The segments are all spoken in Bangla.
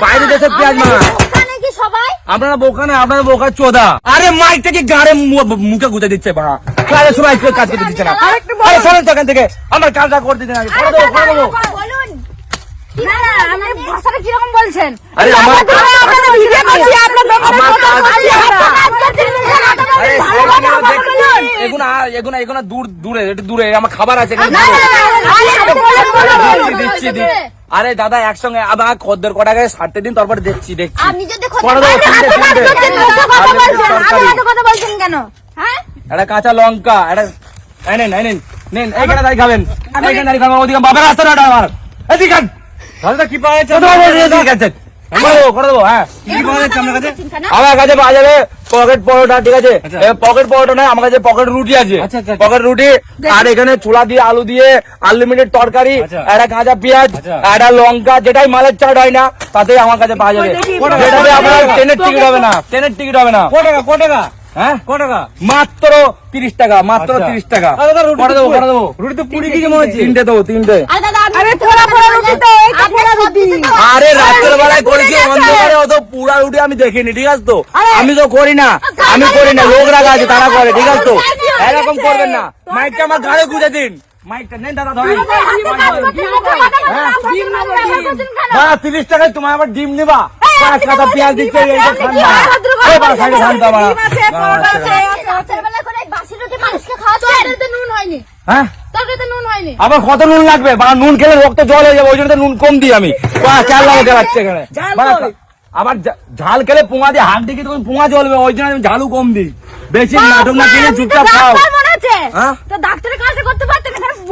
বাইরে দেশের পেঁয়াজ মাছ। আপনারা বোকানে, আপনারা বোকা চোদা। আরে মাইকটা কি গাড়ে মুখে গুঁজে দিচ্ছে বা সবাই কাজ করতে দিচ্ছে না। আরে শোনেন তো এখান থেকে, আমার কাজটা করতে দিন আগে। করে দেবো, করে দেবো। কিরকম বলছেন? আরে আমার এগুনা দূরে একটু দূরে আমার খাবার আছে। দিচ্ছি। আরে দাদা একসঙ্গে আমার খদ্দের কটাকে সারতে দিন, তারপরে দেখছি। একটা কাঁচা লঙ্কা, একটা নেন এইখানে দাঁড়িয়ে খাবেন, এইখানে দাঁড়িয়ে খাবেন। ওদিকে বাবার রাস্তা না আমার এদিকে খান। কি পাওয়া যাচ্ছে করে দেবো। হ্যাঁ আমার কাছে পাওয়া যাবে পকেট পরোটা, ঠিক আছে? পকেট পরোটা নয়, আমার কাছে পকেট রুটি আছে। পকেট রুটি আর এখানে ছোলা দিয়ে আলু দিয়ে আনলিমিটেড তরকারি, একটা কাঁচা পেঁয়াজ, একটা লঙ্কা, যেটাই মালের চাট হয় না তাতে আমার কাছে পাওয়া যাবে। যেটাতে আপনার ট্রেনের টিকিট হবে না, ট্রেনের টিকিট হবে না। হ্যাঁ মাত্র 30 টাকা, মাত্র 30 টাকা। করে দেবো, করে দেবো। রুটি তো 20 কেজি মনে হচ্ছে। তিনটে দেবো, তিনটে। আরে রাত্রের বেলায় করেছি, অন্ধকারে অত পুরা রুটি আমি দেখিনি, ঠিক আছে তো? আমি তো করি না, আমি করি না, লোক রাখা আছে তারা করে, ঠিক আছে তো? এরকম করবেন না। মাইকটা আমার ঘাড়ে গুঁজে দিন, মাইকটা নেন দাদা ধরেন। হ্যাঁ 30 টাকায় তোমার আবার ডিম নিবা, 5 কাটা পেঁয়াজ দিচ্ছে। আবার কত নুন লাগবে? নুন খেলে রক্ত জল হয়ে যাবে, ওই জন্য নুন কম দিই আমি। এখানে আবার ঝাল খেলে পোঙা দিয়ে হাত দিকে তখন পোঙা জ্বলবে, ওই জন্য আমি ঝালু কম দিই। বেশি নাটক না কিনে চুপচাপ খাও।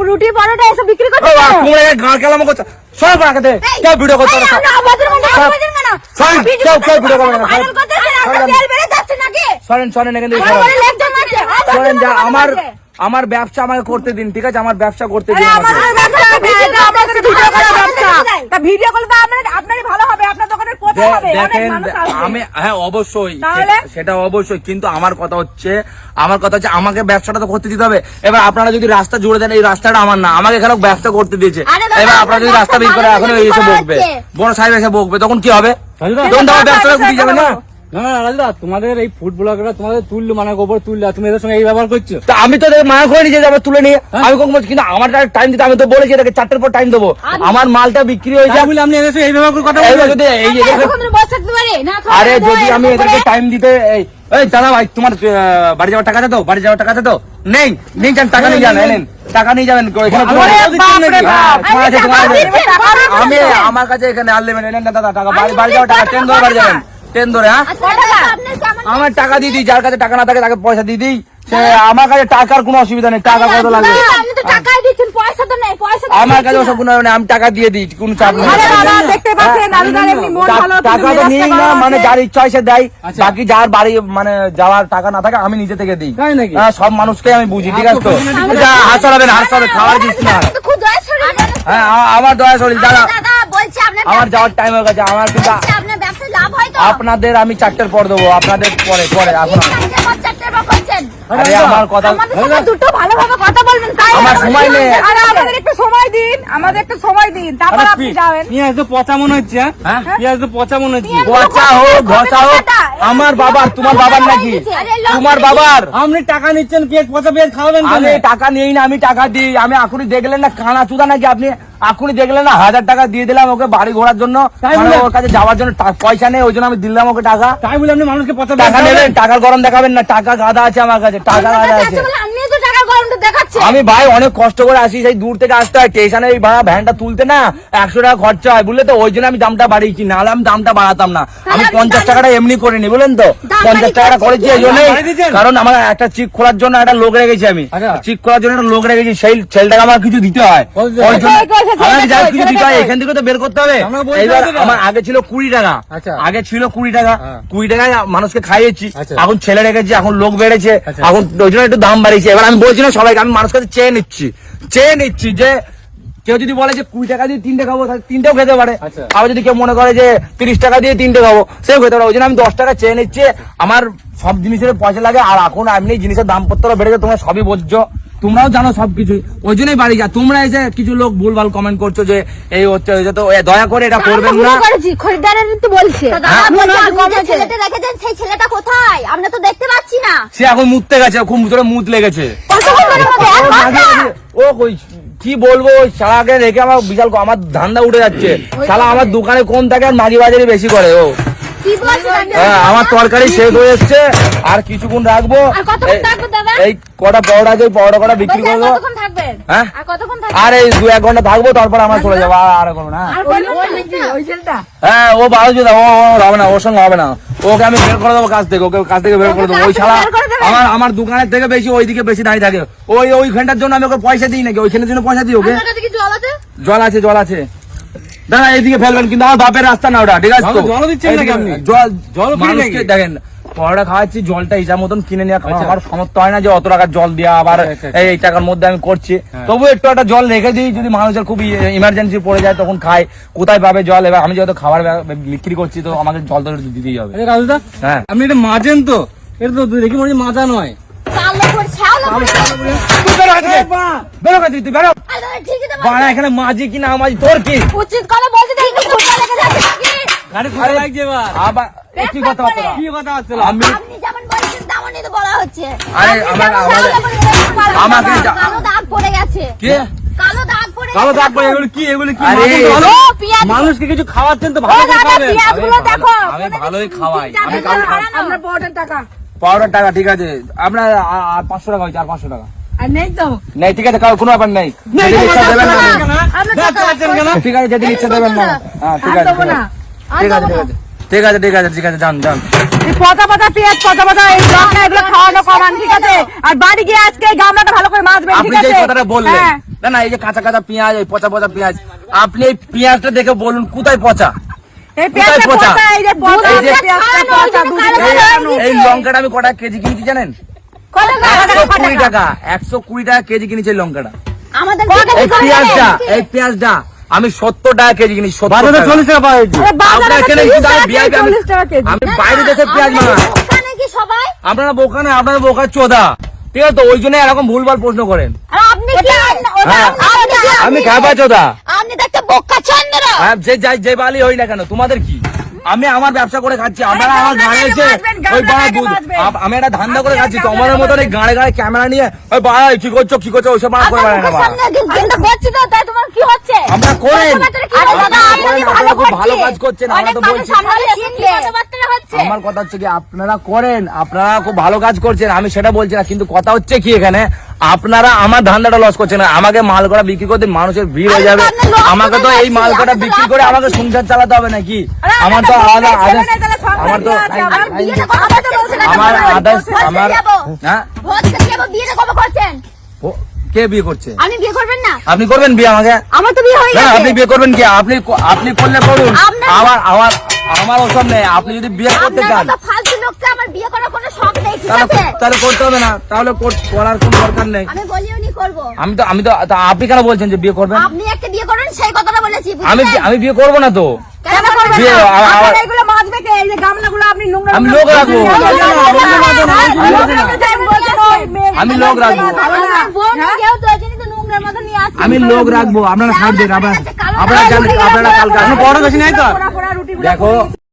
রুটি পরোটা এসব বিক্রি করতে গাঁ খেলাম করছে সব রাখাতে কেউ ভিডিও করতে আমার ব্যবসা আমাকে করতে দিন, ঠিক আছে? আমার ব্যবসা করতে দিন। দেখেন আমি, হ্যাঁ অবশ্যই সেটা অবশ্যই, কিন্তু আমার কথা হচ্ছে আমাকে ব্যবসাটা তো করতে দিতে হবে। এবার আপনারা যদি রাস্তা জুড়ে দেন, এই রাস্তাটা আমার না, আমাকে এখানে ব্যবসা করতে দিয়েছে। এবার আপনারা যদি রাস্তা বের করে এখন এসে বকবে, বড় সাহেব এসে বকবে, তখন কি হবে? তখন তো আমার ব্যবসাটা উঠে যাবে না। না রাজুদা, তোমাদের এই ফুড ব্লগাররা তোমাদের তুললো, মানে গোবর তুললো, তুমি এদের সঙ্গে এই ব্যবহার করছো। তা আমি তো মানা করিনি যে আবার তুলে নিয়ে আমি কখন বলছি, কিন্তু আমার টাইম দিতে, আমি তো বলেছি এটাকে 4টের পর টাইম দেবো। আমার মালটা বিক্রি হয়ে যায় বলে আপনি এদের সঙ্গে এই ব্যবহার করে কথা বলছেন। আরে যদি আমি এদেরকে টাইম দিতে, এই দাদা ভাই তোমার বাড়ি যাওয়ার টাকা আছে তো? বাড়ি যাওয়ার টাকা আছে তো? নেই যান, টাকা নিয়ে যান, নেন টাকা নিয়ে যাবেন। আমি আমার কাছে এখানে আনলিমিটেড, নেন না দাদা টাকা। বাড়ি যাওয়ার টাকা, ট্রেন ধরে বাড়ি যাবেন, ট্রেন ধরে। হ্যাঁ আমার টাকা দিয়ে দিই, যার কাছে টাকা না থাকে তাকে পয়সা দিয়ে দিই। আমার কাছে টাকার কোনো অসুবিধা নেই, টাকা কত লাগবে আমার কাছে ওসব কোনো, আমি টাকা দিয়ে দিই, কোনো চাপ নেই। টাকা তো নিই না, মানে যার ইচ্ছা হয় সে দেয়, বাকি যার বাড়ি মানে যাওয়ার টাকা না থাকে আমি নিজে থেকে দিই। সব মানুষকে আমি বুঝি, ঠিক আছে তো? হাসাবেন, খাওয়ার দিচ্ছি না। হ্যাঁ আমার দয়া শরীর দাদা, আমার যাওয়ার টাইম হয়ে গেছে। আমার কিন্তু আপনাদের আমি 4টের পর দেবো, আপনাদের পরে এখন। আরে আমার কথা দুটো ভালোভাবে কথা বলবেন, তাই আমার সময় নেই। আমাদের একটু সময় দিন, তারপর আপনি যাবেন। পেঁয়াজ তো পচা মনে হচ্ছে। হ্যাঁ পেঁয়াজ তো পচা মনে হচ্ছে। পচা হোক ঘষা হোক, আমার বাবার, তোমার বাবার নাকি? তোমার বাবার। আপনি টাকা নিচ্ছেন, পচা পেঁয়াজ খাওয়াবেন? আমি টাকা নিই না, আমি টাকা দিই। আমি এখনই দেখলেন না কানা চুদা নাকি আপনি? এখনই দেখলেন না 1000 টাকা দিয়ে দিলাম ওকে বাড়ি ঘোরার জন্য, ওর কাছে যাওয়ার জন্য পয়সা নেই, ওই জন্য আমি দিলাম ওকে টাকা। তাই বলে আপনি মানুষকে পচা টাকা নেবেন? টাকার গরম দেখাবেন না, টাকা গাদা আছে আমার কাছে, টাকা গাদা আছে। আমি ভাই অনেক কষ্ট করে আসি, সেই দূর থেকে আসতে হয়, স্টেশনে এই ভাড়া ভ্যানটা তুলতে না 100 টাকা খরচা হয়, বুঝলে তো? ওই জন্য আমি দামটা বাড়িয়েছি, নাহলে আমি দামটা বাড়াতাম না। আমি 50 টাকাটা এমনি করে নি, বুঝলেন তো? 50 টাকাটা করেছি এই জন্যই, কারণ আমার একটা চিক খোলার জন্য একটা লোক রেখেছি, আমি চিক খোলার জন্য একটা লোক রেখেছি, সেই ছেলেটাকে আমার কিছু দিতে হয়, ওই জন্য আমাকে যা কিছু দিতে হয় এখান থেকে তো বের করতে হবে। এইবার আমার আগে ছিল 20 টাকা, আগে ছিল 20 টাকা, 20 টাকায় মানুষকে খাইয়েছি, এখন ছেলে রেখেছি, এখন লোক বেড়েছে, এখন ওই জন্য একটু দাম বাড়িয়েছে। এবার আমি বলছি না সবাইকে, আমি মানুষের কাছে চেয়ে নিচ্ছি যে কেউ যদি বলে যে 20 টাকা দিয়ে 3টে খাবো, তাহলে 3টেও খেতে পারে। আবার যদি কেউ মনে করে যে 30 টাকা দিয়ে 3টে খাবো, সেও খেতে পারে। ওই জন্য আমি 10 টাকা চেয়ে নিচ্ছি। আমার সব জিনিসের পয়সা লাগে, আর এখন এমনি জিনিসের দাম পত্র বেড়েছে, তোমরা সবই বলছো। তোমরাও জানো সবকিছু, ওই জন্যই বাড়ি যা। তোমরা এসে কিছু লোক ভুলভাল কমেন্ট করছো যে এই হচ্ছে ওই যে, তো দয়া করে এটা করবেন না। খরিদ্দারের তো বলছে ছেলেটা রেখেছেন, সেই ছেলেটা কোথায় আমরা তো দেখতে পাচ্ছি না। সে এখন মুততে গেছে, খুব জোরে মুত লেগেছে। ও কই কি বলবো, ওই শালাকে রেখে আমার বিশাল আমার ধান্দা উঠে যাচ্ছে। শালা আমার দোকানে কম থাকে আর মাঝি বাজারে বেশি করে ও। কি বলছেন? হ্যাঁ, আমার তরকারি শেষ হয়ে যাচ্ছে, আর কিছুক্ষণ রাখবো। আর কতক্ষণ থাকবেন দাদা? এই কটা পাউডার আছে, পাউডার কটা বিক্রি বলছি, আর করবো। কতক্ষণ থাকবেন? হ্যাঁ, আর কতক্ষণ থাকবেন? আর এই 2-1 ঘন্টা থাকবো, তারপর আমরা চলে যাবো। আর কোনো না। আর ওই ছেলেটা হ্যাঁ, ও ভালো ছিল, ও হবে না, ওর সঙ্গে হবে না। ওকে আমি বের করে দেবো কাজ থেকে, ওকে কাজ থেকে বের করে দেবো। ওই শালা আমার দোকানের থেকে বেশি ওইদিকে বেশি দাঁড়িয়ে থাকে। ওই ঘন্টার জন্য আমি ওকে পয়সা দিই নাকি? ওইখানের জন্য পয়সা দিই ওকে? আপনার কাছে কি জল আছে? জল আছে, জল আছে। দাদা এইদিকে ফেলবেন, কিন্তু আমার বাপের রাস্তা না ওটা, ঠিক আছে তো? জলও দিচ্ছেন নাকি আপনি? জল free মানুষকে নাকি? দেখেন, পরোটা খাওয়াচ্ছি, জলটা হিসাব মতন কিনে নিয়ে খাওয়া আচ্ছা। আমার সামর্থ্য হয় না যে অত টাকার জল দেওয়া, আবার আচ্ছা, এই টাকার মধ্যে আমি করছি। হ্যাঁ। তবু একটু একটা জল রেখে দিই, যদি মানুষের খুব ইমার্জেন্সি পড়ে যায় তখন খায়। কোথায় পাবে জল? এবার আমি যেহেতু খাবার বিক্রি করছি, তো আমাকে জল তো দিতেই হবে। আরে রাজুদা, হ্যাঁ, আপনি এটা মাজেন তো? এটা তো দেখি মনে হয় মাজা নয়। চালে করে ছাওলা করে। তুই বেরো এখান থেকে। বেরো এখান থেকে, তুই বেরো। আর দাদা ঠিকই তো বাড়া, এখানে মাঝি কি না মাঝি তোর কি? উচিত করে বলতে দেখি খুঁজে লেগে যাচ্ছে নাকি? গাড়ি খুলে লাগছে এবার। আবার কি কথা হচ্ছে না? কি কথা হচ্ছে? আমি আপনি যেমন বলছেন তেমনই তো বলা হচ্ছে। আরে আপনি আমার- যেমন আমাদের- ছাওলা করে এরকম বলা আমাকে হচ্ছে। যা- কালো দাগ পড়ে গেছে। কে? কালো দাগ পড়ে কালো গেছে। দাগ পড়ে এগুলো কি? এগুলো কি? আরে, মাজেন তো ভালো? ও, পেঁয়াজ। মানুষকে কিছু খাওয়াচ্ছেন তো ও ভালো করে দাদা, খাওয়াবেন। পেঁয়াজগুলো দেখো। আমি ভালোই খাওয়াই। আমি আমি কাল আমরা পাউডার টাকা পাউডার টাকা ঠিক আছে, আপনার আর 500 টাকা হয়েছে, আর 500 টাকা আর নেই তো। নেই, ঠিক আছে, কোনো ব্যাপার নেই। নেই, যেদিন ইচ্ছা দেবেন না। আমরা দাগ চালাচ্ছেন কেন? ঠিক আছে, যেদিন ইচ্ছা দেবেন না। হ্যাঁ, ঠিক আর আছে, দেবো না। ঠিক আছে, ঠিক আছে, ঠিক আছে, ঠিক আছে, ঠিক আছে, যান যান। এই পচা পচা পেঁয়াজ, পচা পচা এই লঙ্কা এগুলো খাওয়ানো কমান, ঠিক আছে? আর বাড়ি গিয়ে আজকে এই গামলাটা ভালো করে মাজবেন, আপনি ঠিক যে আছে? কথাটা বললেন, হ্যাঁ। না না, এই যে কাঁচা কাঁচা পেঁয়াজ, এই পচা পচা পেঁয়াজ, আপনি এই পেঁয়াজটা দেখে বলুন কোথায় পচা? এই পেঁয়াজটা কোথায় পচা? পচা, এই যে পচা, এই যে পেঁয়াজটা পচা, দুধ কালো দিয়ে দাগ খাওয়ানো। এই লঙ্কাটা আমি কটা কেজি কিনেছি জানেন? কত টাকা? 120 টাকা, 120 টাকা কেজি কিনেছি এই লঙ্কাটা। আমাদের এই পেঁয়াজটা, এই পেঁয়াজটা আমি 70 টাকা কেজি কিনি, 70 বাজারে টাকা। 40 টাকা পাওয়া যাচ্ছে। আরে বাজারে আপনার এখানে 30 কিন্তু আমি টাকা, VIP, 40 টাকা কেজি। আমি বাইরে দেশের পেঁয়াজ মাঙাই। ওখানে কি সবাই? আপনারা বোকানে, আপনারা বোকার চোদা, ঠিক আছে তো? ওই জন্য এরকম ভুলভাল প্রশ্ন করেন। আর আপনি কি? হ্যাঁ, আমি খাবা চোদা। আপনি তো একটা বোকা চন্দ্র। হ্যাঁ, যে বালি হই না কেন, তোমাদের কি? আমি আমার ব্যবসা করে খাচ্ছি, আপনারা আমার গাড়ি এসে ওই বাড়া দুধ, আমি একটা ধান্দা করে খাচ্ছি, তোমাদের মতন এই গাড়ে গাড়ে ক্যামেরা নিয়ে ওই বাড়া কি করছো কি করছো ওইসব বাড়া করে বেড়ায় না বাড়া। করছি তো, তাই তোমার কি হচ্ছে? আমরা করেন, আরে দাদা, করেন, আপনি আপনারা খুব ভালো করছেন। কাজ করছেন, আমরা অনেক তো মানুষ বলছি। সামনে এসে কথাবার্তা হচ্ছে। আমার কথা হচ্ছে কি, আপনারা করেন, আপনারা খুব ভালো কাজ করছেন, আমি সেটা বলছি না, কিন্তু কথা হচ্ছে কি, এখানে আপনারা আমার ধান্দাটা লস করছেন না। আমাকে মাল করা বিক্রি করতে মানুষের ভিড় হয়ে যাবে, আরে আপনার loss আমাকে তো কোথায় এই মাল যাচ্ছে? কটা আমি তো বিক্রি loss করে আমাকে করছি। সংসার চালাতে হবে নাকি? আরে আমার তো আপনার আলাদা ছেলে আদার্স, মেয়ে তাহলে সংসার আমার তো নিয়ে আছে, আর বিয়েটা কবে করছেন? আমার আদার্স, আমার হ্যাঁ, ভোজ খেতে যাবো, বিয়েটা কবে করছেন? কে বিয়ে করছে? আপনি বিয়ে করবেন না? আপনি করবেন বিয়ে আমাকে? আমার তো বিয়ে হয়ে না, গেছে। আপনি বিয়ে করবেন কি? আপনি করলে করুন, আপনার- আমার ওসব নেই। আপনি যদি বিয়ে করতে আপনার চান মতো ফালতু লোককে আমার বিয়ে করার কোনো শখ নেই, ঠিক তাহলে আছে? তাহলে করতে হবে না, তাহলে করার কোনো দরকার নেই। আমি বলিও নি করবো। আমি তো তা আপনি কেন বলছেন যে বিয়ে করবেন? আপনি একটা বিয়ে করবেন, সেই কথাটা বলেছি, আমি বুঝলেন? আমি বিয়ে করবো না তো। কেন করবেন বিয়ে না? আমার- আপনারা এগুলো মাজবে কে? এই যে গামলাগুলো আপনি নোংরা আমি নোংরা লোক রাখবো। আমি লোক রাখবো। আমার বোন কেউ তো এখানে তো নোংরার মতো নিয়ে আসছে। আমি লোক রাখবো, আপনারা সাইড দেন, আপনারা জানেন, আপনারা কালকে আপনি আসুন। বড় বেশি নাই তো? পোড়া পোড়া রুটিগুলো দেখো